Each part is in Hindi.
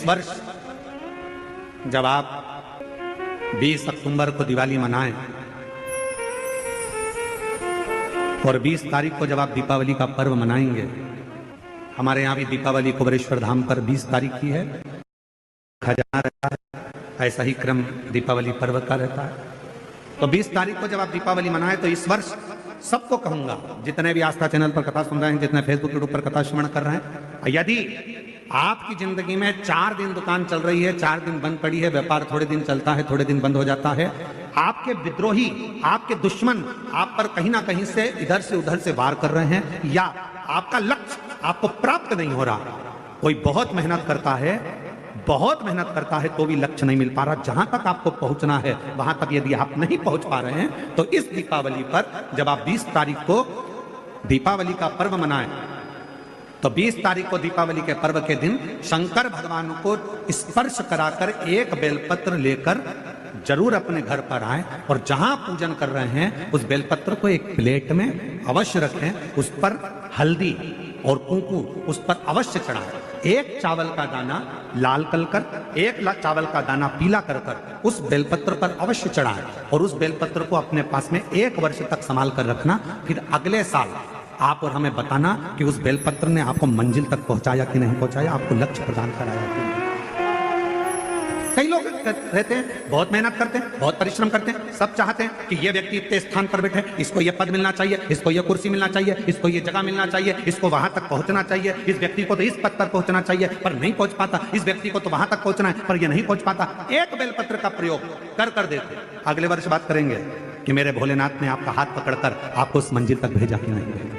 इस वर्ष जब आप 20 अक्टूबर को दिवाली मनाएं और 20 तारीख को जब आप दीपावली का पर्व मनाएंगे, हमारे यहाँ भी दीपावली कुबेरेश्वर धाम पर 20 तारीख की है, खजाना रहता है, ऐसा ही क्रम दीपावली पर्व का रहता है। तो 20 तारीख को जब आप दीपावली मनाएं तो इस वर्ष सबको कहूंगा, जितने भी आस्था चैनल पर कथा सुन रहे हैं, जितने फेसबुक यूट्यूब पर कथा श्रवण कर रहे हैं, यदि आपकी जिंदगी में 4 दिन दुकान चल रही है, 4 दिन बंद पड़ी है, व्यापार थोड़े दिन चलता है, थोड़े दिन बंद हो जाता है, आपके विद्रोही, आपके दुश्मन आप पर कहीं ना कहीं से इधर से उधर से वार कर रहे हैं, या आपका लक्ष्य आपको प्राप्त नहीं हो रहा, कोई बहुत मेहनत करता है, बहुत मेहनत करता है तो भी लक्ष्य नहीं मिल पा रहा, जहां तक आपको पहुंचना है वहां तक यदि आप नहीं पहुंच पा रहे हैं, तो इस दीपावली पर जब आप 20 तारीख को दीपावली का पर्व मनाएं, तो 20 तारीख को दीपावली के पर्व के दिन शंकर भगवान को स्पर्श कराकर एक बेलपत्र लेकर जरूर अपने घर पर आए और जहां पूजन कर रहे हैं उस बेलपत्र को एक प्लेट में अवश्य रखें, उस पर हल्दी और कुंकू उस पर अवश्य चढ़ाएं, एक चावल का दाना लाल कर, एक चावल का दाना पीला कर उस बेलपत्र पर अवश्य चढ़ाएं और उस बेलपत्र को अपने पास में 1 वर्ष तक संभाल कर रखना। फिर अगले साल आप और हमें बताना कि उस बेलपत्र ने आपको मंजिल तक पहुंचाया कि नहीं पहुंचाया, आपको लक्ष्य प्रदान कराया कि नहीं। कई लोग रहते हैं, बहुत मेहनत करते हैं, बहुत परिश्रम करते हैं, सब चाहते हैं कि ये व्यक्ति इतने स्थान पर बैठे, इसको ये पद मिलना चाहिए, इसको ये कुर्सी मिलना चाहिए, इसको ये जगह मिलना चाहिए, इसको वहां तक पहुंचना चाहिए, इस व्यक्ति को तो इस पद पर पहुंचना चाहिए पर नहीं पहुंच पाता, इस व्यक्ति को तो वहां तक पहुंचना है पर ये नहीं पहुंच पाता। एक बेलपत्र का प्रयोग कर देते, अगले वर्ष बात करेंगे कि मेरे भोलेनाथ ने आपका हाथ पकड़कर आपको उस मंजिल तक भेजा कि नहीं भेजा।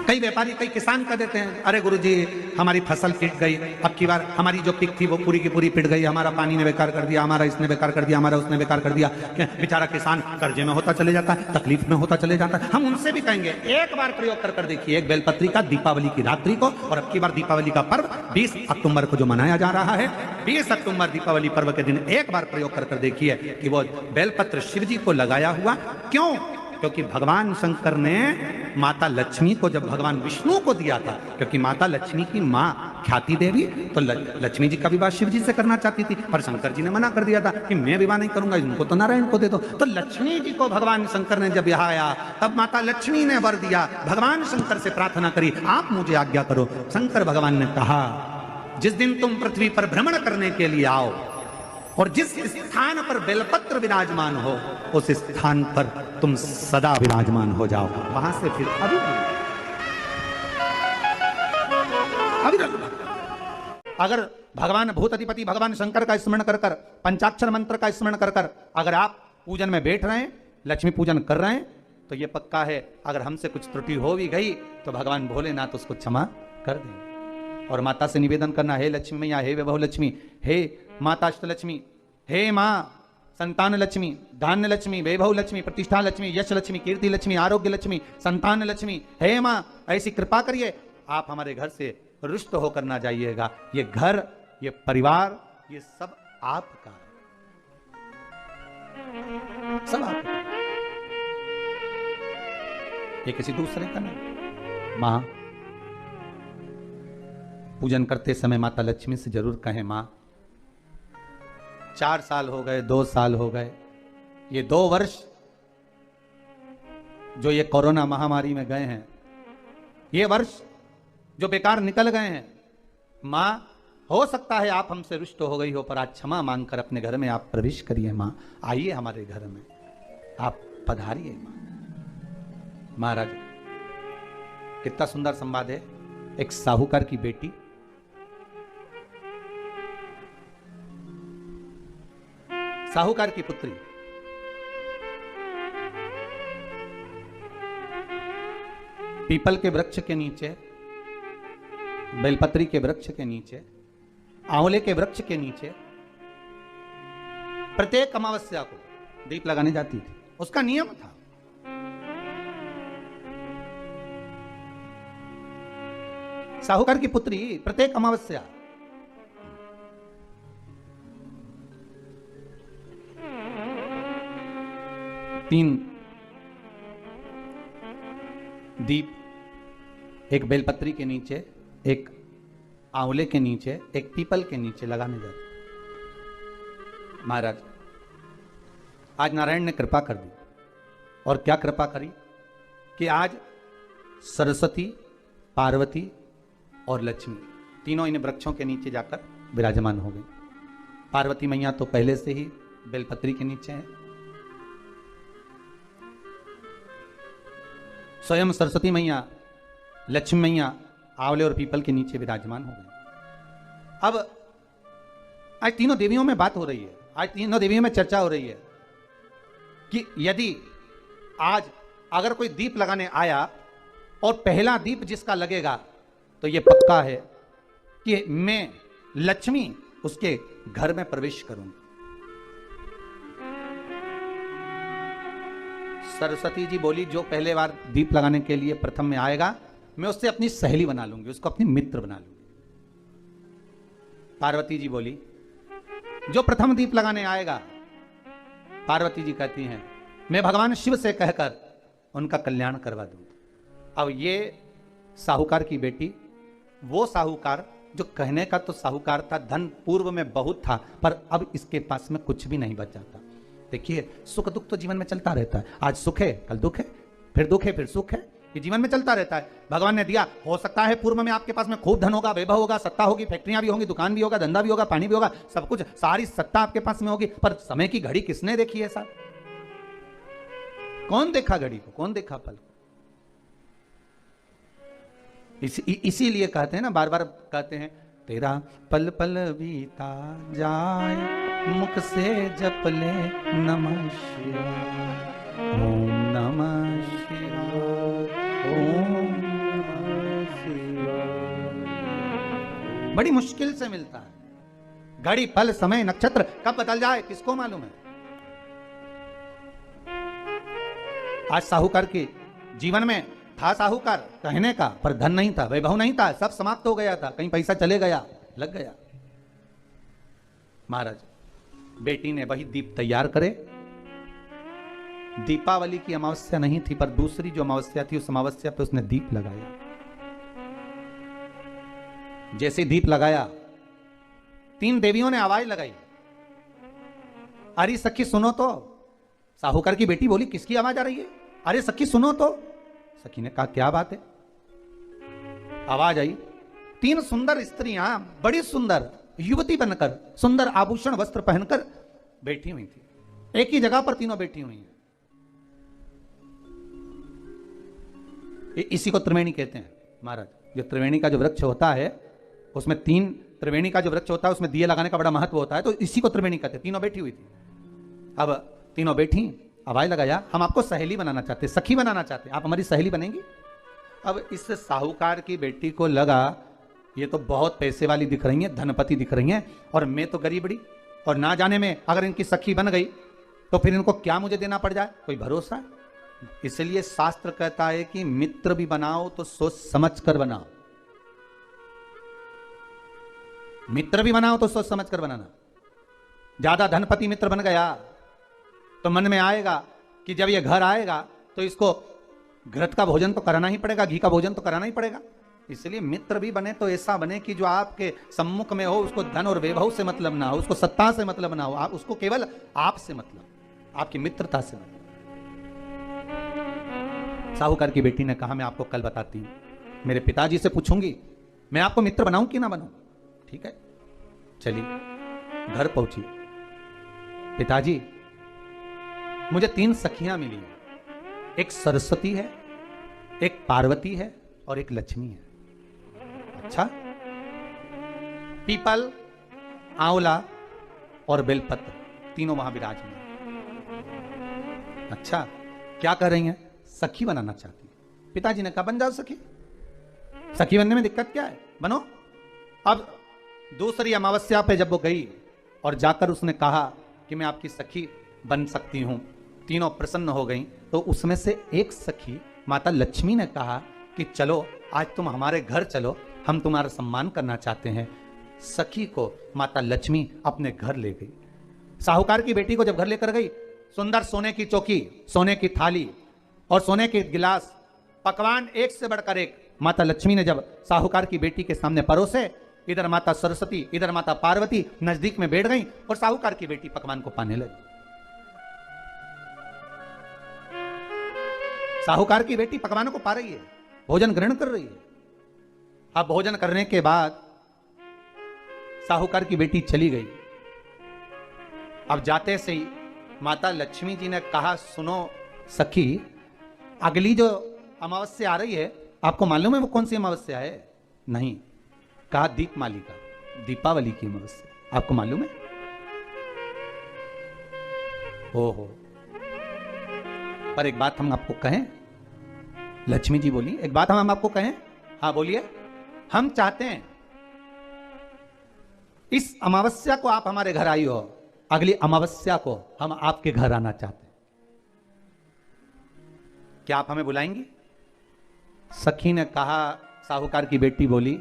कई व्यापारी, कई किसान कह देते हैं, अरे गुरुजी हमारी फसल पिट गई, अब की बार हमारी जो पिक थी वो पूरी की पूरी पिट गई, हमारा पानी ने बेकार कर दिया, हमारा इसने बेकार कर दिया, हमारा उसने बेकार कर दिया। बेचारा किसान कर्जे में होता चले जाता है, तकलीफ में होता चले जाता है। हम उनसे भी कहेंगे एक बार प्रयोग कर देखिए, एक बेलपत्री का दीपावली की रात्रि को, और अब की बार दीपावली का पर्व 20 अक्टूबर को जो मनाया जा रहा है, 20 अक्टूबर दीपावली पर्व के दिन एक बार प्रयोग कर देखिए कि वो बेलपत्र शिव जी को लगाया हुआ क्यों, क्योंकि भगवान शंकर ने माता लक्ष्मी को जब भगवान विष्णु को दिया था, क्योंकि माता लक्ष्मी की माँ ख्याति देवी तो लक्ष्मी जी का विवाह शिव जी से करना चाहती थी, पर शंकर जी ने मना कर दिया था कि मैं विवाह नहीं करूंगा, इनको तो नारायण को दे दो। तो लक्ष्मी जी को भगवान शंकर ने जब यहाँ आया तब माता लक्ष्मी ने वर दिया, भगवान शंकर से प्रार्थना करी आप मुझे आज्ञा करो। शंकर भगवान ने कहा जिस दिन तुम पृथ्वी पर भ्रमण करने के लिए आओ और जिस स्थान पर बेलपत्र विराजमान हो उस स्थान पर तुम सदा विराजमान हो जाओ, वहां से फिर अभी अगर भगवान भूत अधिपति भगवान शंकर का स्मरण कर पंचाक्षर मंत्र का स्मरण कर अगर आप पूजन में बैठ रहे हैं, लक्ष्मी पूजन कर रहे हैं, तो ये पक्का है अगर हमसे कुछ त्रुटि हो भी गई तो भगवान भोलेनाथ उसको क्षमा कर देंगे। और माता से निवेदन करना, हे लक्ष्मी मैया, हे वैभव लक्ष्मी, हे माता अष्टलक्ष्मी, हे माँ संतान लक्ष्मी, धान्य लक्ष्मी, वैभव लक्ष्मी, प्रतिष्ठा लक्ष्मी, यश लक्ष्मी, कीर्ति लक्ष्मी, आरोग्य लक्ष्मी, संतान लक्ष्मी, हे माँ ऐसी कृपा करिए आप हमारे घर से रुष्ट होकर ना जाइएगा। ये घर, ये परिवार, ये सब आपका है, सब आपका, ये किसी दूसरे का नहीं। माँ पूजन करते समय माता लक्ष्मी से जरूर कहें, माँ 4 साल हो गए, 2 साल हो गए, ये 2 वर्ष जो ये कोरोना महामारी में गए हैं, ये वर्ष जो बेकार निकल गए हैं, माँ हो सकता है आप हमसे रुष्ट हो गई हो, पर आज क्षमा मांगकर अपने घर में आप प्रवेश करिए। माँ आइए हमारे घर में, आप पधारिए। माँ महाराज कितना सुंदर संवाद है। एक साहूकार की बेटी साहूकार की पुत्री पीपल के वृक्ष के नीचे, बेलपत्री के वृक्ष के नीचे, आंवले के वृक्ष के नीचे प्रत्येक अमावस्या को दीप लगाने जाती थी। उसका नियम था। साहूकार की पुत्री प्रत्येक अमावस्या दीप एक बेलपत्री के नीचे, एक आंवले के नीचे, एक पीपल के नीचे लगाने जाते। महाराज आज नारायण ने कृपा कर दी, और क्या कृपा करी कि आज सरस्वती, पार्वती और लक्ष्मी तीनों इन वृक्षों के नीचे जाकर विराजमान हो गई। पार्वती मैया तो पहले से ही बेलपत्री के नीचे है, स्वयं सरस्वती मैया, लक्ष्मी मैया आंवले और पीपल के नीचे विराजमान हो गई। अब आज तीनों देवियों में बात हो रही है, आज तीनों देवियों में चर्चा हो रही है कि यदि आज अगर कोई दीप लगाने आया और पहला दीप जिसका लगेगा तो यह पक्का है कि मैं लक्ष्मी उसके घर में प्रवेश करूंगी। सरस्वती जी बोली, जो पहले बार दीप लगाने के लिए प्रथम में आएगा मैं उससे अपनी सहेली बना लूंगी, उसको अपनी मित्र बना लूंगी। पार्वती जी बोली, जो प्रथम दीप लगाने आएगा, पार्वती जी कहती हैं मैं भगवान शिव से कहकर उनका कल्याण करवा दूंगी। अब ये साहूकार की बेटी, वो साहूकार जो कहने का तो साहूकार था, धन पूर्व में बहुत था, पर अब इसके पास में कुछ भी नहीं बच जाता। देखिए सुख दुख तो जीवन में चलता रहता है, आज सुख है कल दुख है, फिर दुख है फिर सुख है, ये जीवन में चलता रहता है। भगवान ने दिया, हो सकता है पूर्व में आपके पास में खूब धन होगा, वैभव होगा, सत्ता होगी, फैक्ट्रियां भी होंगी, दुकान भी होगा, धंधा भी होगा, पानी भी होगा, सब कुछ, सारी सत्ता आपके पास में होगी, पर समय की घड़ी किसने देखी है साहब? कौन देखा घड़ी को, कौन देखा पल को? इसीलिए कहते हैं ना, बार बार कहते हैं, तेरा पल पल बीता जाए, मुख से जप ले नमः शिवाय, ओम नमः शिवाय, ओम नमः शिवाय। बड़ी मुश्किल से मिलता है। घड़ी पल समय नक्षत्र कब बदल जाए किसको मालूम है? आज साहूकार के जीवन में था साहूकार कहने का, पर धन नहीं था, वैभव नहीं था, सब समाप्त हो गया था, कहीं पैसा चले गया, लग गया। महाराज बेटी ने वही दीप तैयार करे। दीपावली की अमावस्या नहीं थी, पर दूसरी जो अमावस्या थी उस अमावस्या पे उसने दीप लगाया। जैसे दीप लगाया, तीन देवियों ने आवाज लगाई, अरे सखी सुनो तो। साहूकार की बेटी बोली, किसकी आवाज आ रही है? अरे सखी सुनो तो। सखी ने कहा, क्या बात है? आवाज आई, तीन सुंदर स्त्रियां, बड़ी सुंदर युवती बनकर, सुंदर आभूषण वस्त्र पहनकर बैठी हुई थी। एक ही जगह पर तीनों बैठी हुई हैं। इसी को त्रिवेणी कहते हैं महाराज। जो त्रिवेणी का जो वृक्ष होता है उसमें तीन, त्रिवेणी का जो वृक्ष होता है उसमें दिए लगाने का बड़ा महत्व होता है, तो इसी को त्रिवेणी कहते हैं। तीनों बैठी हुई थी। अब तीनों बैठी, आवाज लगाया, हम आपको सहेली बनाना चाहते, सखी बनाना चाहते, आप हमारी सहेली बनेंगी? अब इस साहूकार की बेटी को लगा, ये तो बहुत पैसे वाली दिख रही हैं, धनपति दिख रही हैं, और मैं तो गरीबड़ी, और ना जाने में अगर इनकी सखी बन गई तो फिर इनको क्या मुझे देना पड़ जाए, कोई भरोसा है? इसलिए शास्त्र कहता है कि मित्र भी बनाओ तो सोच समझ कर बनाओ। मित्र भी बनाओ तो सोच समझ कर बनाना। ज्यादा धनपति मित्र बन गया तो मन में आएगा कि जब ये घर आएगा तो इसको घृत का भोजन तो कराना ही पड़ेगा, घी का भोजन तो कराना ही पड़ेगा। इसलिए मित्र भी बने तो ऐसा बने कि जो आपके सम्मुख में हो, उसको धन और वैभव से मतलब ना हो, उसको सत्ता से मतलब ना हो, आप उसको केवल आप से मतलब, आपकी मित्रता से मतलब। साहूकार की बेटी ने कहा, मैं आपको कल बताती हूं, मेरे पिताजी से पूछूंगी मैं आपको मित्र बनाऊं कि ना बनाऊं। ठीक है, चलिए घर पहुंची। पिताजी, मुझे तीन सखियां मिली हैं, एक सरस्वती है, एक पार्वती है और एक लक्ष्मी है। अच्छा, पीपल, आंवला और बेलपत्र तीनों वहां विराजमान। अच्छा, क्या कर रही हैं? सखी बनाना चाहती है। पिताजी ने कहा, बन जाओ सखी, सखी बनने में दिक्कत क्या है, बनो। अब दूसरी अमावस्या पे जब वो गई और जाकर उसने कहा कि मैं आपकी सखी बन सकती हूं, तीनों प्रसन्न हो गई। तो उसमें से एक सखी माता लक्ष्मी ने कहा कि चलो आज तुम हमारे घर चलो, हम तुम्हारा सम्मान करना चाहते हैं। सखी को माता लक्ष्मी अपने घर ले गई। साहूकार की बेटी को जब घर लेकर गई, सुंदर सोने की चौकी, सोने की थाली और सोने के गिलास पकवान एक से बढ़कर एक माता लक्ष्मी ने जब साहूकार की बेटी के सामने परोसे, इधर माता सरस्वती इधर माता पार्वती नजदीक में बैठ गई और साहूकार की बेटी पकवान को पाने लगी। साहूकार की बेटी पकवानों को पा रही है, भोजन ग्रहण कर रही है। अब भोजन करने के बाद साहूकार की बेटी चली गई। अब जाते से ही माता लक्ष्मी जी ने कहा, सुनो सखी, अगली जो अमावस्या आ रही है, आपको मालूम है वो कौन सी अमावस्या है? नहीं। कहा दीपमालिका, दीपावली की अमावस्या, आपको मालूम है? ओहो, पर एक बात हम आपको कहें, लक्ष्मी जी बोली, एक बात हम आपको कहें। हाँ बोलिए। हम चाहते हैं इस अमावस्या को आप हमारे घर आई हो, अगली अमावस्या को हम आपके घर आना चाहते हैं, क्या आप हमें बुलाएंगी? सखी ने कहा, साहूकार की बेटी बोली,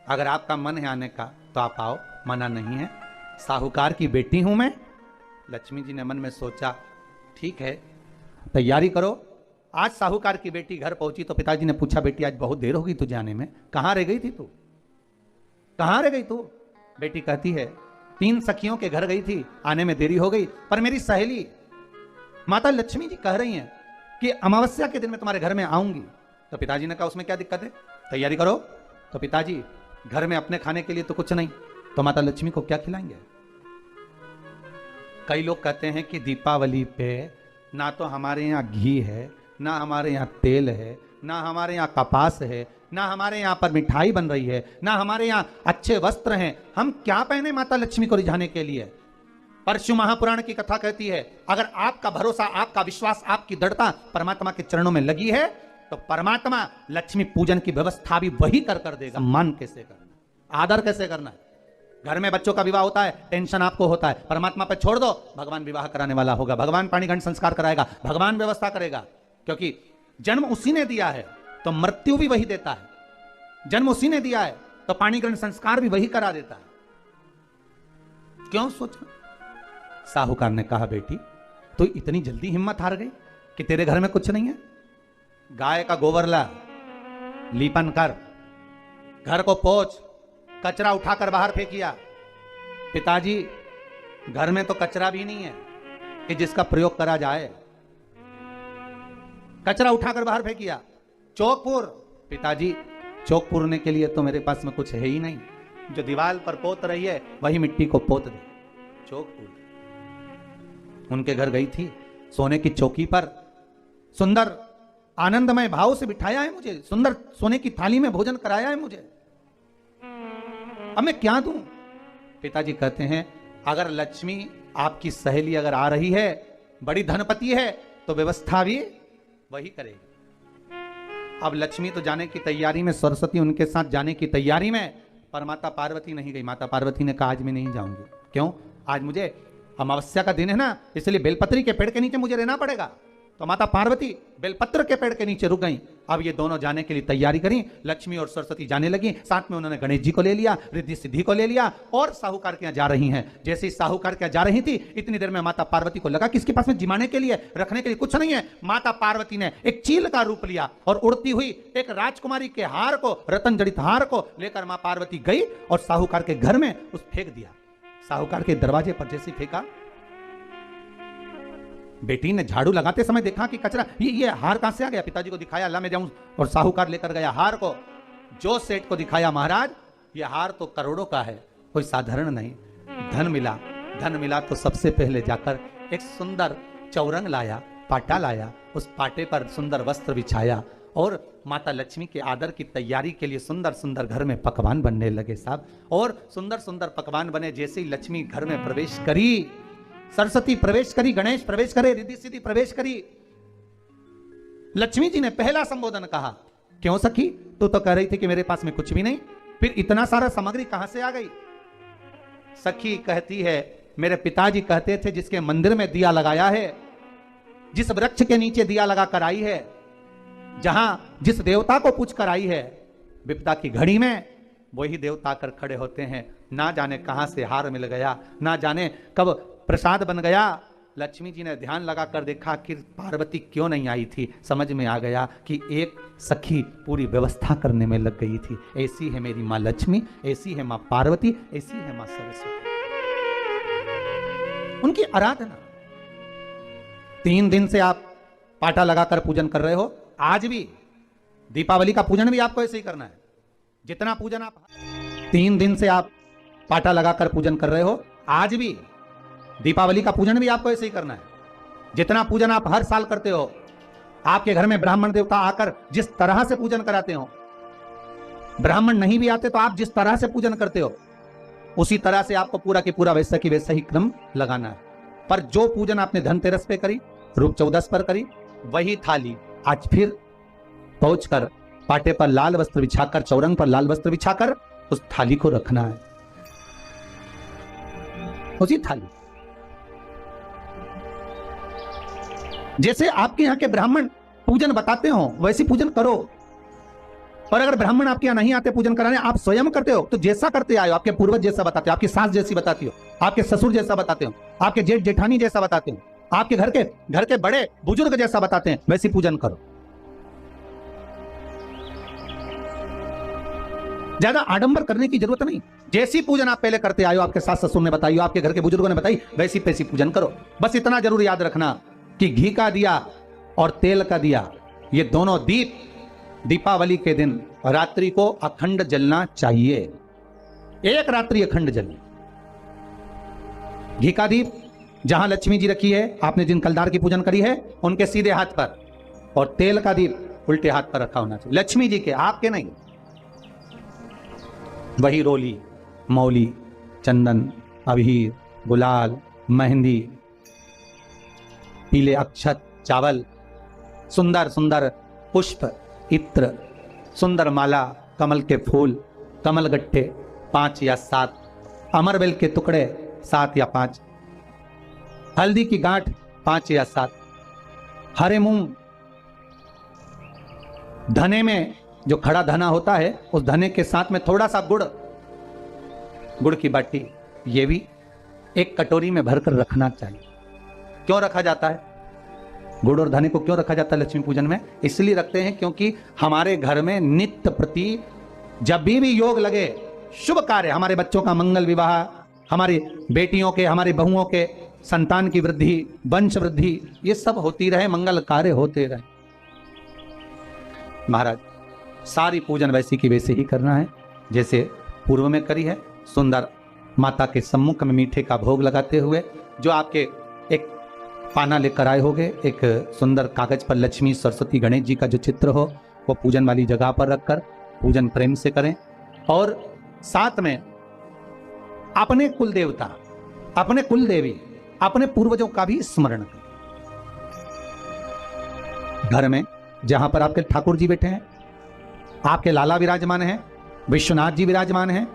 अगर आपका मन है आने का तो आप आओ, मना नहीं है। साहूकार की बेटी हूं मैं। लक्ष्मी जी ने मन में सोचा, ठीक है तैयारी करो। आज साहूकार की बेटी घर पहुंची तो पिताजी ने पूछा, बेटी आज बहुत देर हो गई तुझे आने में, कहां रह गई थी तू, कहां रह गई तू? बेटी कहती है, 3 सखियों के घर गई थी, आने में देरी हो गई, पर मेरी सहेली माता लक्ष्मी जी कह रही हैं कि अमावस्या के दिन मैं तुम्हारे घर में आऊंगी। तो पिताजी ने कहा, उसमें क्या दिक्कत है, तैयारी करो। तो पिताजी, घर में अपने खाने के लिए तो कुछ नहीं, तो माता लक्ष्मी को क्या खिलाएंगे? कई लोग कहते हैं कि दीपावली पे ना तो हमारे यहाँ घी है, ना हमारे यहाँ तेल है, ना हमारे यहाँ कपास है, ना हमारे यहाँ पर मिठाई बन रही है, ना हमारे यहाँ अच्छे वस्त्र हैं, हम क्या पहने माता लक्ष्मी को रिझाने के लिए? परशु महापुराण की कथा कहती है, अगर आपका भरोसा, आपका विश्वास, आपकी दृढ़ता परमात्मा के चरणों में लगी है तो परमात्मा लक्ष्मी पूजन की व्यवस्था भी वही कर देगा। मान कैसे करना, आदर कैसे करना है। घर में बच्चों का विवाह होता है, टेंशन आपको होता है, परमात्मा पे छोड़ दो, भगवान विवाह कराने वाला होगा, भगवान पाणिग्रहण संस्कार कराएगा, भगवान व्यवस्था करेगा, क्योंकि जन्म उसी ने दिया है तो मृत्यु भी वही देता है। जन्म उसी ने दिया है तो पाणिग्रहण संस्कार भी वही करा देता है। क्यों सोचना? साहूकार ने कहा, बेटी तो इतनी जल्दी हिम्मत हार गई कि तेरे घर में कुछ नहीं है? गाय का गोबर ला, लीपन कर, घर को पोंछ, कचरा उठाकर बाहर फेंकिया। पिताजी, घर में तो कचरा भी नहीं है कि जिसका प्रयोग करा जाए। कचरा उठाकर बाहर फेंकिया। चौकपुर, पिताजी चौक पूरने के लिए तो मेरे पास में कुछ है ही नहीं, जो दीवार पर पोत रही है वही मिट्टी को पोत दे। चौक पूर। उनके घर गई थी, सोने की चौकी पर सुंदर आनंदमय भाव से बिठाया है मुझे, सुंदर सोने की थाली में भोजन कराया है मुझे, अब मैं क्या दूं? पिताजी कहते हैं, अगर लक्ष्मी आपकी सहेली अगर आ रही है, बड़ी धनपति है, तो व्यवस्था भी वही करेगी। अब लक्ष्मी तो जाने की तैयारी में, सरस्वती उनके साथ जाने की तैयारी में, पर माता पार्वती नहीं गई। माता पार्वती ने कहा, आज मैं नहीं जाऊंगी। क्यों? आज मुझे अमावस्या का दिन है ना, इसलिए बेलपत्री के पेड़ के नीचे मुझे रहना पड़ेगा। तो माता पार्वती बेलपत्र के पेड़ के नीचे रुक गई। अब ये दोनों जाने के लिए तैयारी करी। लक्ष्मी और सरस्वती जाने लगी, साथ में उन्होंने गणेश जी को ले लिया, रिद्धि सिद्धि को ले लिया और साहूकार के यहाँ जा रही हैं। जैसे ही साहूकार के यहाँ जा रही थी, इतनी देर में माता पार्वती को लगा कि इसके पास में जिमाने के लिए, रखने के लिए कुछ नहीं है। माता पार्वती ने एक चील का रूप लिया और उड़ती हुई एक राजकुमारी के हार को, रतन जड़ित हार को लेकर मां पार्वती गई और साहूकार के घर में उस फेंक दिया। साहूकार के दरवाजे पर जैसे फेंका, बेटी ने झाड़ू लगाते समय देखा कि कचरा, ये हार कहां से आ गया? पिताजी को दिखाया, ला मैं जाऊं, और साहूकार लेकर गया हार को। जो सेठ को दिखाया, महाराज ये हार तो करोड़ों का है, कोई साधारण नहीं। धन मिला, धन मिला तो सबसे पहले जाकर एक सुंदर चौरंग लाया, पाटा लाया, उस पाटे पर सुंदर वस्त्र बिछाया और माता लक्ष्मी के आदर की तैयारी के लिए सुंदर सुंदर घर में पकवान बनने लगे साहब। और सुंदर सुंदर पकवान बने। जैसे ही लक्ष्मी घर में प्रवेश करी, सरस्वती प्रवेश करी, गणेश प्रवेश करे, रिद्धि सिद्धि प्रवेश करी, लक्ष्मी जी ने पहला संबोधन कहा, क्यों सखी, तू तो कह रही थी कि मेरे पास में कुछ भी नहीं, फिर इतना सारा सामग्री कहां से आ गई? सखी कहती है, मेरे पिताजी कहते थे, जिसके मंदिर में दिया लगाया है, जिस वृक्ष के नीचे दिया लगा कर आई है, जहां जिस देवता को पूछ कर आई है, विपदा की घड़ी में वही देवता आकर खड़े होते हैं। ना जाने कहां से हार मिल गया, ना जाने कब प्रसाद बन गया, लक्ष्मी जी ने ध्यान लगाकर देखा कि पार्वती क्यों नहीं आई थी। समझ में आ गया कि एक सखी पूरी व्यवस्था करने में लग गई थी। ऐसी है मेरी माँ लक्ष्मी, ऐसी है माँ पार्वती, ऐसी है माँ सरस्वती। उनकी आराधना 3 दिन से आप पाटा लगाकर पूजन कर रहे हो। आज भी दीपावली का पूजन भी आपको ऐसे ही करना है। जितना पूजन आप 3 दिन से आप पाटा लगाकर पूजन कर रहे हो, आज भी दीपावली का पूजन भी आपको ऐसे ही करना है। जितना पूजन आप हर साल करते हो, आपके घर में ब्राह्मण देवता आकर जिस तरह से पूजन कराते हो, ब्राह्मण नहीं भी आते तो आप जिस तरह से पूजन करते हो, उसी तरह से आपको पूरा के पूरा वैसा की वैसा ही क्रम लगाना है। पर जो पूजन आपने धनतेरस पे करी, रूप चौदस पर करी, वही थाली आज फिर पहुंचकर पाटे पर लाल वस्त्र बिछाकर, चौरंग पर लाल वस्त्र बिछाकर उस थाली को रखना है। उसी थाली जैसे आपके यहाँ के ब्राह्मण पूजन बताते हो वैसी पूजन करो। और अगर ब्राह्मण आपके यहाँ नहीं आते पूजन कराने, आप स्वयं करते हो, तो जैसा करते आए हो, आपके पूर्वज जैसा बताते हो, आपकी सास जैसी बताती हो, आपके ससुर जैसा बताते हो, आपके जेठ जेठानी जैसा बताते हो, आपके घर के बड़े बुजुर्ग जैसा बताते हैं, वैसी पूजन करो। ज्यादा आडंबर करने की जरूरत नहीं। जैसी पूजन आप पहले करते आए हो, आपके सास ससुर ने बताई हो, आपके घर के बुजुर्गों ने बताई, वैसी पैसी पूजन करो। बस इतना जरूर याद रखना कि घी का दिया और तेल का दिया, ये दोनों दीप दीपावली के दिन रात्रि को अखंड जलना चाहिए। एक रात्रि अखंड जले। घी का दीप जहां लक्ष्मी जी रखी है, आपने जिन कलदार की पूजन करी है, उनके सीधे हाथ पर, और तेल का दीप उल्टे हाथ पर रखा होना चाहिए। लक्ष्मी जी के, आपके नहीं। वही रोली, मौली, चंदन, अबीर, गुलाल, मेहंदी, पीले अक्षत, चावल, सुंदर सुंदर पुष्प, इत्र, सुंदर माला, कमल के फूल, कमल गट्टे 5 या 7, अमरबेल के टुकड़े 7 या 5, हल्दी की गांठ 5 या 7, हरे मूंग, धने में जो खड़ा धना होता है, उस धने के साथ में थोड़ा सा गुड़ की बाटी, ये भी एक कटोरी में भरकर रखना चाहिए। क्यों रखा जाता है गुड़ और धने को? क्यों रखा जाता है लक्ष्मी पूजन में? इसलिए रखते हैं क्योंकि हमारे घर में नित्य प्रति जब भी योग लगे, शुभ कार्य, हमारे बच्चों का मंगल विवाह, हमारी बेटियों के, हमारी बहुओं के संतान की वृद्धि, वंश वृद्धि, ये सब होती रहे, मंगल कार्य होते रहे। महाराज सारी पूजन वैसी की वैसे ही करना है जैसे पूर्व में करी है। सुंदर माता के सम्मुख में मीठे का भोग लगाते हुए, जो आपके एक पाना लेकर आए होगे, एक सुंदर कागज पर लक्ष्मी, सरस्वती, गणेश जी का जो चित्र हो, वो पूजन वाली जगह पर रखकर पूजन प्रेम से करें। और साथ में अपने कुल देवता, अपने कुल देवी, अपने पूर्वजों का भी स्मरण करें। घर में जहां पर आपके ठाकुर जी बैठे हैं, आपके लाला विराजमान हैं, विश्वनाथ जी विराजमान हैं,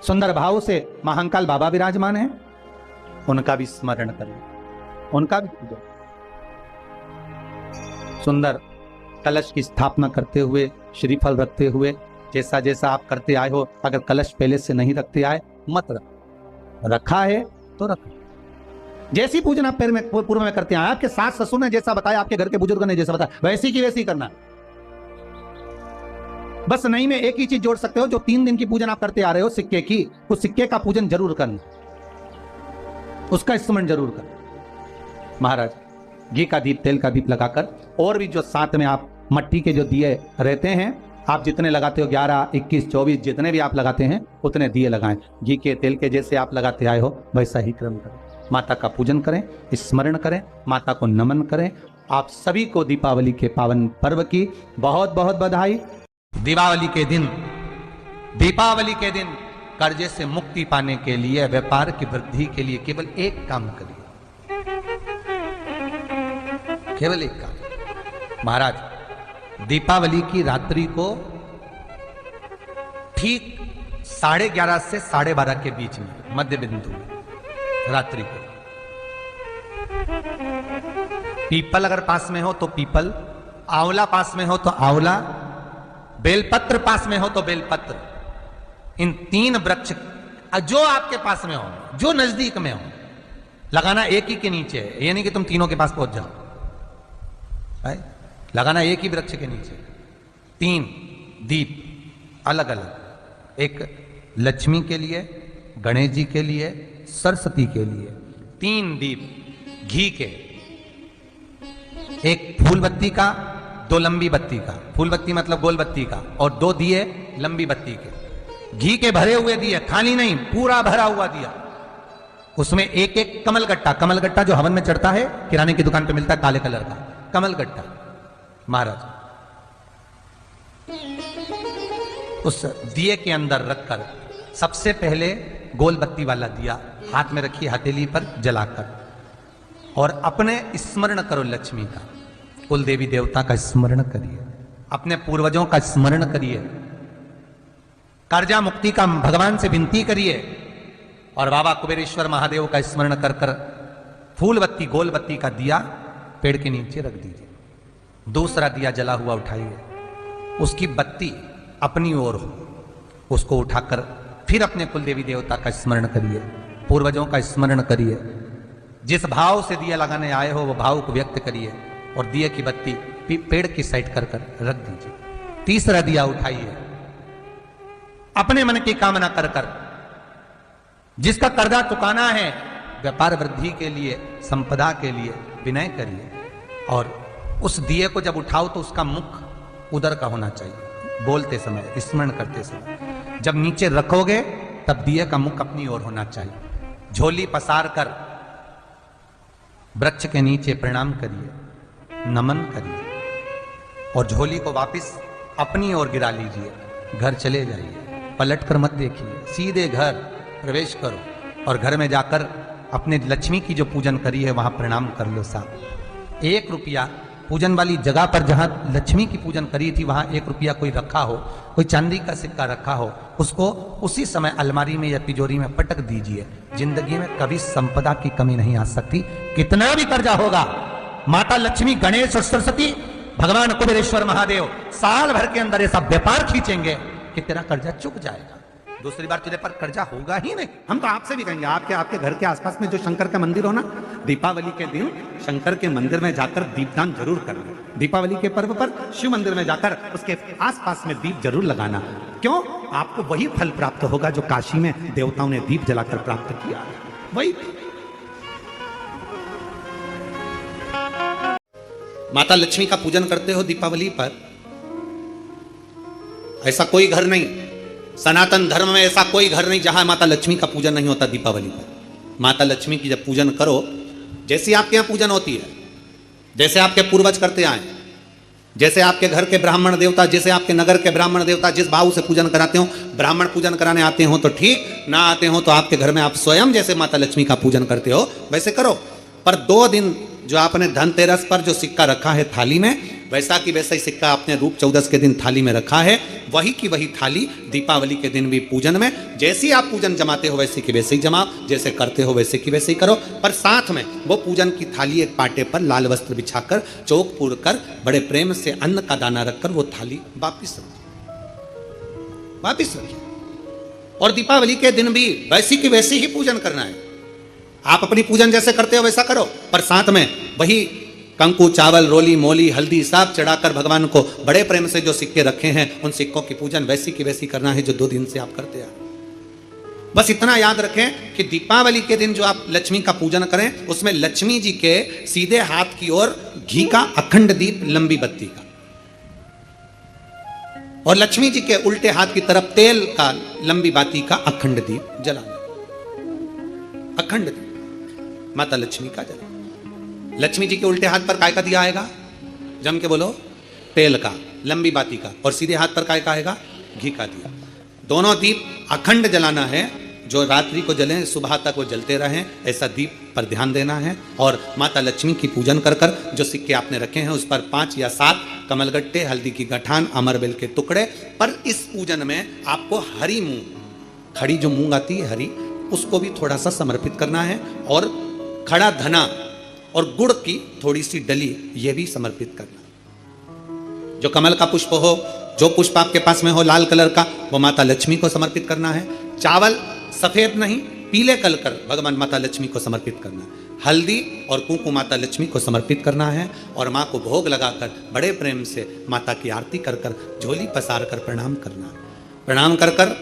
सुंदर भाव से महाकाल बाबा विराजमान हैं, उनका भी स्मरण करें, उनका भी पूजन। सुंदर कलश की स्थापना करते हुए, श्रीफल रखते हुए, जैसा जैसा आप करते आए हो, अगर कलश पहले से नहीं रखते आए मत रखो, रखा है तो रखो। जैसी पूजन आप पूर्व में करते आए, आपके सास ससुर ने जैसा बताया, आपके घर के बुजुर्ग ने जैसा बताया, वैसी की वैसी करना। बस नहीं में एक ही चीज जोड़ सकते हो, जो 3 दिन की पूजन आप करते आ रहे हो सिक्के की, उस सिक्के का पूजन जरूर करना, उसका स्मरण जरूर करना। महाराज घी का दीप, तेल का दीप लगाकर, और भी जो साथ में आप मट्टी के जो दिए रहते हैं, आप जितने लगाते हो 11, 21, 24 जितने भी आप लगाते हैं उतने दिए लगाएं। घी के, तेल के जैसे आप लगाते आए हो वैसा ही क्रम करें। माता का पूजन करें, स्मरण करें, माता को नमन करें। आप सभी को दीपावली के पावन पर्व की बहुत बहुत बधाई। दीपावली के दिन कर्जे से मुक्ति पाने के लिए, व्यापार की वृद्धि के लिए केवल एक काम करिए, केवल एक काम। महाराज दीपावली की रात्रि को ठीक 11:30 से 12:30 के बीच में, मध्य बिंदु रात्रि को, पीपल अगर पास में हो तो पीपल, आंवला पास में हो तो आंवला, बेलपत्र पास में हो तो बेलपत्र, इन 3 वृक्ष जो आपके पास में हो, जो नजदीक में हो, लगाना एक ही के नीचे है, ये नहीं कि तुम तीनों के पास पहुंच जाओ, है? लगाना एक ही वृक्ष के नीचे। 3 दीप अलग अलग, एक लक्ष्मी के लिए, गणेश जी के लिए, सरस्वती के लिए। 3 दीप घी के, एक फूल बत्ती का, 2 लंबी बत्ती का, फूल बत्ती मतलब गोल बत्ती का, और 2 दिए लंबी बत्ती के, घी के भरे हुए दिए, खाली नहीं, पूरा भरा हुआ दिया। उसमें एक एक कमलगट्टा, कमलगट्टा जो हवन में चढ़ता है, किराने की दुकान पे मिलता है काले कलर का कमलगट्टा, महाराज उस दिए के अंदर रखकर सबसे पहले गोल बत्ती वाला दिया हाथ में रखिए, हथेली पर जलाकर, और अपने स्मरण करो लक्ष्मी का, कुल देवी देवता का स्मरण करिए, अपने पूर्वजों का स्मरण करिए, कर्जा मुक्ति का भगवान से विनती करिए, और बाबा कुबेरेश्वर महादेव का स्मरण कर कर फूल बत्ती गोल बत्ती का दिया पेड़ के नीचे रख दीजिए। दूसरा दिया जला हुआ उठाइए, उसकी बत्ती अपनी ओर हो, उसको उठाकर फिर अपने कुल देवी देवता का स्मरण करिए, पूर्वजों का स्मरण करिए, जिस भाव से दिया लगाने आए हो वो भाव को व्यक्त करिए, और दिए की बत्ती पेड़ की साइड कर कर रख दीजिए। तीसरा दिया उठाइए, अपने मन की कामना कर कर, जिसका कर्जा चुकाना है, व्यापार वृद्धि के लिए, संपदा के लिए विनय करिए, और उस दिए को जब उठाओ तो उसका मुख उधर का होना चाहिए, बोलते समय, स्मरण करते समय। जब नीचे रखोगे तब दिए का मुख अपनी ओर होना चाहिए। झोली पसार कर वृक्ष के नीचे प्रणाम करिए, नमन करिए, और झोली को वापस अपनी ओर गिरा लीजिए, घर चले जाइए, पलट कर मत देखिए, सीधे घर प्रवेश करो, और घर में जाकर अपने लक्ष्मी की जो पूजन करी है वहां प्रणाम कर लो साहब। 1 रुपया पूजन वाली जगह पर जहां लक्ष्मी की पूजन करी थी वहां 1 रुपया कोई रखा हो, कोई चांदी का सिक्का रखा हो, उसको उसी समय अलमारी में या तिजोरी में पटक दीजिए। जिंदगी में कभी संपदा की कमी नहीं आ सकती, कितना भी कर्जा होगा, माता लक्ष्मी, गणेश और सरस्वती, भगवान कुबेरेश्वर महादेव साल भर के अंदर ऐसा व्यापार खींचेंगे कि तेरा कर्जा चुक जाएगा, दूसरी बार तुझे पर कर्जा होगा ही नहीं। हम तो आपसे भी कहेंगे, आपके घर के आसपास में जो शंकर का मंदिर हो ना, दीपावली के दिन शंकर के मंदिर में जाकर दीपदान जरूर करना। दीपावली के पर्व पर शिव मंदिर में जाकर उसके आसपास में दीप जरूर लगाना। क्यों? आपको वही फल प्राप्त होगा जो काशी में देवताओं ने दीप जलाकर प्राप्त किया, वही। माता लक्ष्मी का पूजन करते हो दीपावली पर, ऐसा कोई घर नहीं, सनातन धर्म में ऐसा कोई घर नहीं जहां माता लक्ष्मी का पूजन नहीं होता दीपावली पर। माता लक्ष्मी की जब पूजन करो, जैसी आपके यहां पूजन होती है, जैसे आपके पूर्वज करते आए, जैसे आपके घर के ब्राह्मण देवता, जैसे आपके नगर के ब्राह्मण देवता जिस भाव से पूजन कराते हो, ब्राह्मण पूजन कराने आते हो तो ठीक, ना आते हो तो आपके घर में आप स्वयं जैसे माता लक्ष्मी का पूजन करते हो वैसे करो। पर 2 दिन जो आपने धनतेरस पर जो सिक्का रखा है थाली में, वैसा की वैसा ही सिक्का आपने रूप 14 के दिन थाली में रखा है, वही की वही थाली दीपावली के दिन भी पूजन में, जैसी आप पूजन जमाते हो वैसे की वैसे ही जमाओ, जैसे करते हो वैसे की वैसे ही करो। पर साथ में वो पूजन की थाली एक पाटे पर लाल वस्त्र बिछाकर, चौक पूर कर, बड़े प्रेम से अन्न का दाना रखकर वो थाली वापिस रखिए। और दीपावली के दिन भी वैसी की वैसी ही पूजन करना है। आप अपनी पूजन जैसे करते हो वैसा करो, पर साथ में वही कंकु, चावल, रोली, मोली, हल्दी सब चढ़ाकर भगवान को बड़े प्रेम से जो सिक्के रखे हैं उन सिक्कों की पूजन वैसी की वैसी करना है जो 2 दिन से आप करते हैं। बस इतना याद रखें कि दीपावली के दिन जो आप लक्ष्मी का पूजन करें, उसमें लक्ष्मी जी के सीधे हाथ की ओर घी का अखंड दीप लंबी बत्ती का, और लक्ष्मी जी के उल्टे हाथ की तरफ तेल का लंबी बाती का अखंड दीप जलाना। अखंड दीप माता लक्ष्मी का जला। लक्ष्मी जी के उल्टे हाथ पर काय का दिया आएगा? जम के बोलो, तेल का, लंबी बाती का, और सीधे हाथ पर काय का आएगा? घी का दिया। दोनों दीप अखंड जलाना है, जो रात्रि को जलें सुबह तक वो जलते रहें, ऐसा दीप पर ध्यान देना है। और माता लक्ष्मी की पूजन कर कर जो सिक्के आपने रखे हैं उस पर 5 या 7 कमलगट्टे, हल्दी की गठान, अमरबेल के टुकड़े। पर इस पूजन में आपको हरी मूंग, खड़ी जो मूंग आती है हरी, उसको भी थोड़ा सा समर्पित करना है, और खड़ा धना और गुड़ की थोड़ी सी डली ये भी समर्पित करना। जो कमल का पुष्प हो, जो पुष्प आपके पास में हो लाल कलर का, वो माता लक्ष्मी को समर्पित करना है। चावल सफेद नहीं, पीले कलकर भगवान माता लक्ष्मी को समर्पित करना है, हल्दी और कुंकु माता लक्ष्मी को समर्पित करना है और माँ को भोग लगाकर बड़े प्रेम से माता की आरती कर कर झोली पसार कर प्रणाम करना है। प्रणाम कर कर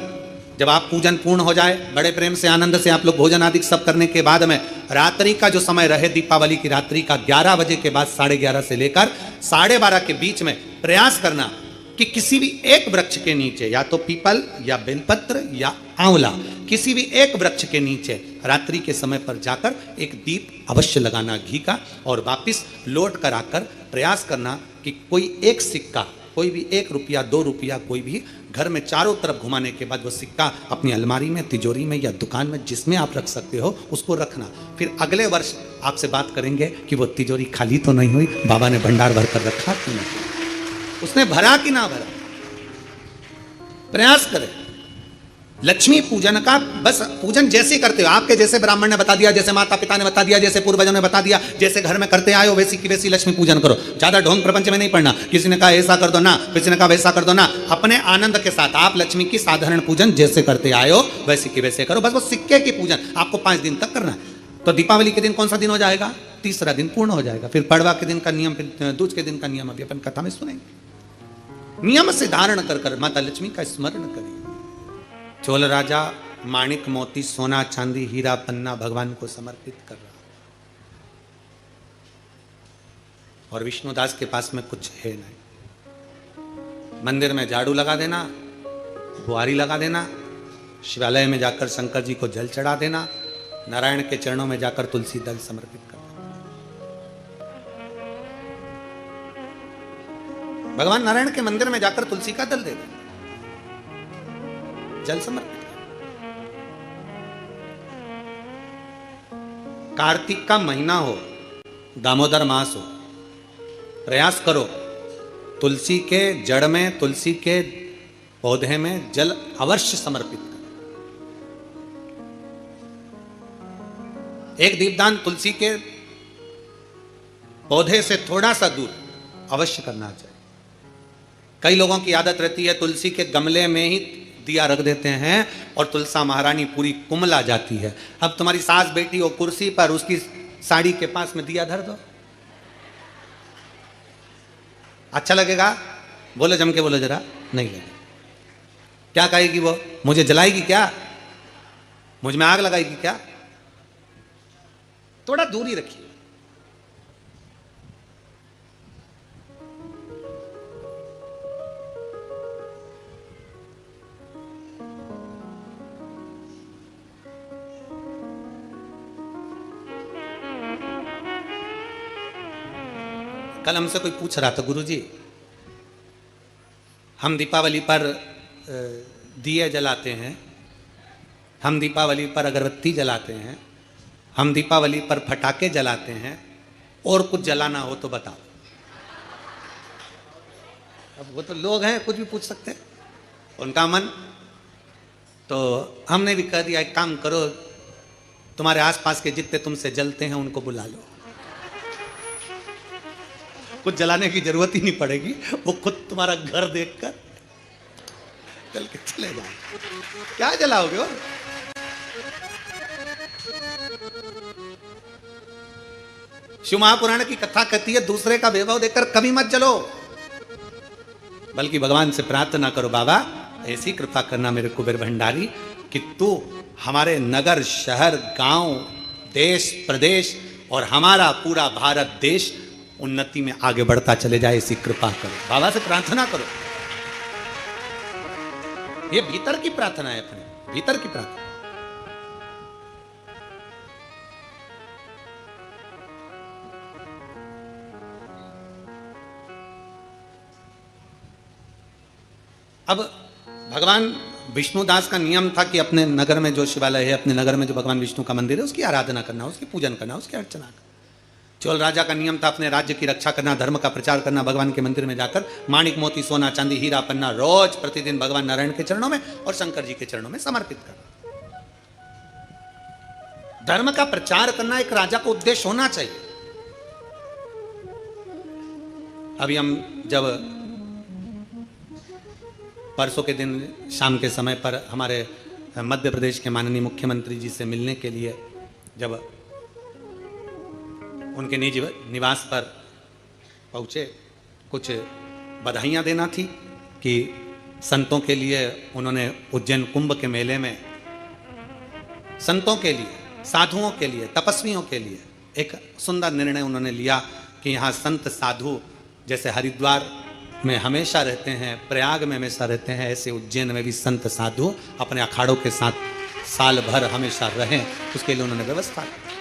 जब आप पूजन पूर्ण हो जाए, बड़े प्रेम से आनंद से आप लोग भोजन आदि सब करने के बाद में रात्रि का जो समय रहे, दीपावली की रात्रि का 11 बजे के बाद 11:30 से लेकर 12:30 के बीच में प्रयास करना कि किसी भी एक वृक्ष के नीचे, या तो पीपल या बेलपत्र या आंवला, किसी भी एक वृक्ष के नीचे रात्रि के समय पर जाकर एक दीप अवश्य लगाना घी का, और वापिस लौट कर आकर प्रयास करना कि कोई एक सिक्का, कोई भी 1 रुपया 2 रुपया कोई भी घर में चारों तरफ घुमाने के बाद वो सिक्का अपनी अलमारी में, तिजोरी में या दुकान में जिसमें आप रख सकते हो उसको रखना। फिर अगले वर्ष आपसे बात करेंगे कि वो तिजोरी खाली तो नहीं हुई, बाबा ने भंडार भर कर रखा कि नहीं, उसने भरा कि ना भरा। प्रयास करें लक्ष्मी पूजन का, बस पूजन जैसे करते हो, आपके जैसे ब्राह्मण ने बता दिया, जैसे माता पिता ने बता दिया, जैसे पूर्वजों ने बता दिया, जैसे घर में करते आए हो वैसी की वैसी लक्ष्मी पूजन करो। ज्यादा ढोंग प्रपंच में नहीं पड़ना, किसी ने कहा ऐसा कर दो ना, किसी ने कहा वैसा कर दो ना, अपने आनंद के साथ आप लक्ष्मी की साधारण पूजन जैसे करते आए हो वैसी की वैसे करो। बस वो सिक्के की पूजन आपको 5 दिन तक करना है। तो दीपावली के दिन कौन सा दिन हो जाएगा? तीसरा दिन पूर्ण हो जाएगा। फिर पड़वा के दिन का नियम, फिर दूज के दिन का नियम अभी अपन कथा में सुनेंगे। नियम से धारण कर कर माता लक्ष्मी का स्मरण करें। चोल राजा माणिक मोती सोना चांदी हीरा पन्ना भगवान को समर्पित कर रहा, और विष्णुदास के पास में कुछ है नहीं। मंदिर में झाड़ू लगा देना, बुआरी लगा देना, शिवालय में जाकर शंकर जी को जल चढ़ा देना, नारायण के चरणों में जाकर तुलसी दल समर्पित कर देना। भगवान नारायण के मंदिर में जाकर तुलसी का दल दे देना, जल समर्पित। कार्तिक का महीना हो, दामोदर मास हो, प्रयास करो तुलसी के जड़ में, तुलसी के पौधे में जल अवश्य समर्पित करो। एक दीपदान तुलसी के पौधे से थोड़ा सा दूर अवश्य करना चाहिए। कई लोगों की आदत रहती है तुलसी के गमले में ही दिया रख देते हैं और तुलसा महारानी पूरी कुमला जाती है। अब तुम्हारी सास बेटी हो कुर्सी पर, उसकी साड़ी के पास में दिया धर दो, अच्छा लगेगा? बोलो जम के बोलो जरा, नहीं लगेगा। क्या कहेगी वो? मुझे जलाएगी क्या? मुझ में आग लगाएगी क्या? थोड़ा दूरी रखिए। कल हमसे कोई पूछ रहा था, गुरुजी हम दीपावली पर दिए जलाते हैं, हम दीपावली पर अगरबत्ती जलाते हैं, हम दीपावली पर पटाखे जलाते हैं, और कुछ जलाना हो तो बताओ। अब वो तो लोग हैं, कुछ भी पूछ सकते हैं, उनका मन। तो हमने भी कह दिया एक काम करो, तुम्हारे आसपास के जितने तुमसे जलते हैं उनको बुला लो, कुछ जलाने की जरूरत ही नहीं पड़ेगी, वो खुद तुम्हारा घर देखकर चल के चले जाओ। क्या जलाओगे? और शिव महापुराण की कथा कहती है दूसरे का वैभव देखकर कभी मत जलो, बल्कि भगवान से प्रार्थना करो, बाबा ऐसी कृपा करना मेरे कुबेर भंडारी कि तू हमारे नगर, शहर, गांव, देश, प्रदेश और हमारा पूरा भारत देश उन्नति में आगे बढ़ता चले जाए, ऐसी कृपा करो। बाबा से प्रार्थना करो। ये भीतर की प्रार्थना है, अपने भीतर की प्रार्थना। अब भगवान विष्णुदास का नियम था कि अपने नगर में जो शिवालय है, अपने नगर में जो भगवान विष्णु का मंदिर है, उसकी आराधना करना, उसकी पूजन करना, उसकी अर्चना करना। चोल राजा का नियम था अपने राज्य की रक्षा करना, धर्म का प्रचार करना, भगवान के मंदिर में जाकर माणिक मोती सोना चांदी हीरा पन्ना रोज प्रतिदिन भगवान नारायण के चरणों में और शंकर जी के चरणों में समर्पित करना। धर्म का प्रचार करना एक राजा का उद्देश्य होना चाहिए। अभी हम जब परसों के दिन शाम के समय पर हमारे मध्य प्रदेश के माननीय मुख्यमंत्री जी से मिलने के लिए जब उनके निज निवास पर पहुँचे, कुछ बधाइयाँ देना थी कि संतों के लिए उन्होंने उज्जैन कुंभ के मेले में संतों के लिए, साधुओं के लिए, तपस्वियों के लिए एक सुंदर निर्णय उन्होंने लिया कि यहाँ संत साधु जैसे हरिद्वार में हमेशा रहते हैं, प्रयाग में हमेशा रहते हैं, ऐसे उज्जैन में भी संत साधु अपने अखाड़ों के साथ साल भर हमेशा रहें, उसके लिए उन्होंने व्यवस्था की।